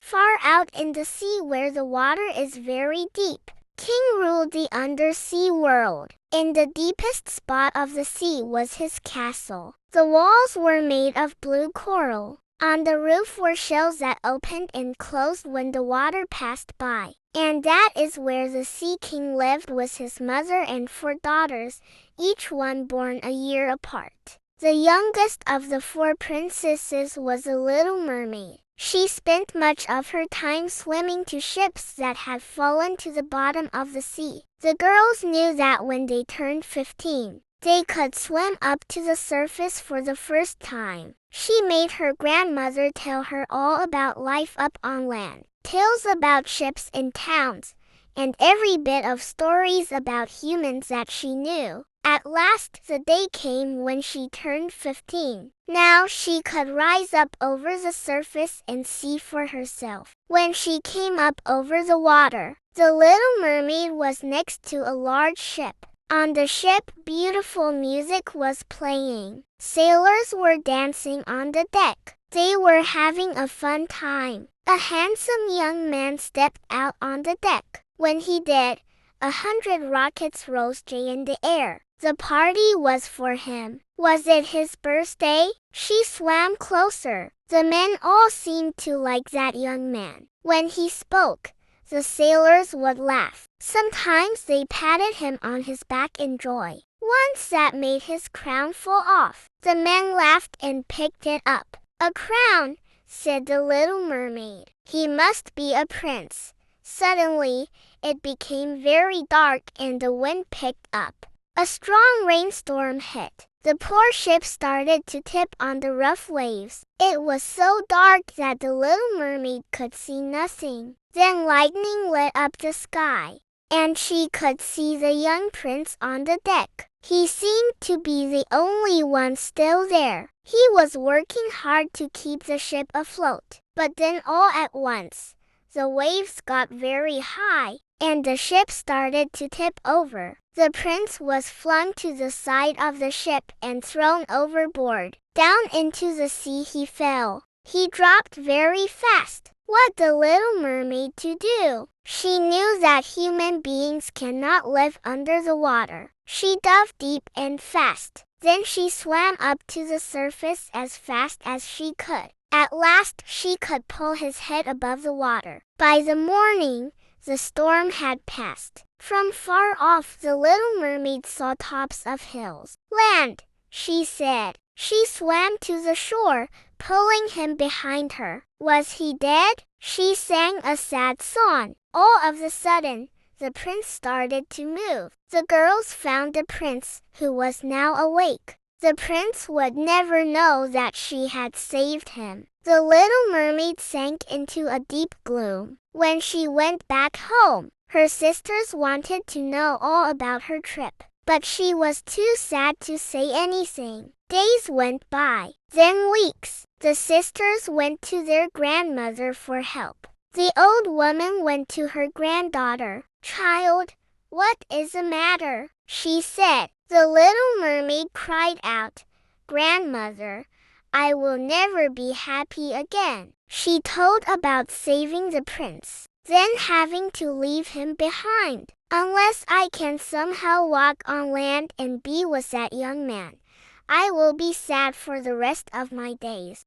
Far out in the sea where the water is very deep, King ruled the undersea world. In the deepest spot of the sea was his castle. The walls were made of blue coral. On the roof were shells that opened and closed when the water passed by. And that is where the Sea King lived with his mother and 4 daughters, each one born a year apart. The youngest of the 4 princesses was a little mermaid. She spent much of her time swimming to ships that had fallen to the bottom of the sea. The girls knew that when they turned 15, they could swim up to the surface for the first time. She made her grandmother tell her all about life up on land, tales about ships and towns, and every bit of stories about humans that she knew. At last the day came when she turned 15. Now she could rise up over the surface and see for herself. When she came up over the water, the little mermaid was next to a large ship. On the ship, beautiful music was playing. Sailors were dancing on the deck. They were having a fun time. A handsome young man stepped out on the deck. When he did, 100 rockets rose in the air. The party was for him. Was it his birthday? She swam closer. The men all seemed to like that young man. When he spoke, the sailors would laugh. Sometimes they patted him on his back in joy. Once that made his crown fall off. The men laughed and picked it up. A crown, said the little mermaid. He must be a prince. Suddenly, it became very dark and the wind picked up. A strong rainstorm hit. The poor ship started to tip on the rough waves. It was so dark that the little mermaid could see nothing. Then lightning lit up the sky, and she could see the young prince on the deck. He seemed to be the only one still there. He was working hard to keep the ship afloat. But then all at once, the waves got very high, and the ship started to tip over. The prince was flung to the side of the ship and thrown overboard. Down into the sea he fell. He dropped very fast. What the little mermaid to do? She knew that human beings cannot live under the water. She dove deep and fast. Then she swam up to the surface as fast as she could. At last she could pull his head above the water. By the morning, the storm had passed. From far off the little mermaid saw tops of hills. Land, she said. She swam to the shore, pulling him behind her. Was he dead? She sang a sad song. All of a sudden, the prince started to move. The girls found the prince, who was now awake. The prince would never know that she had saved him. The little mermaid sank into a deep gloom. When she went back home, her sisters wanted to know all about her trip, but she was too sad to say anything. Days went by, then weeks. The sisters went to their grandmother for help. The old woman went to her granddaughter. "Child, what is the matter?" she said. The little mermaid cried out, "Grandmother, I will never be happy again." She told about saving the prince, then having to leave him behind. "Unless I can somehow walk on land and be with that young man, I will be sad for the rest of my days."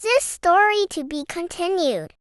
This story to be continued.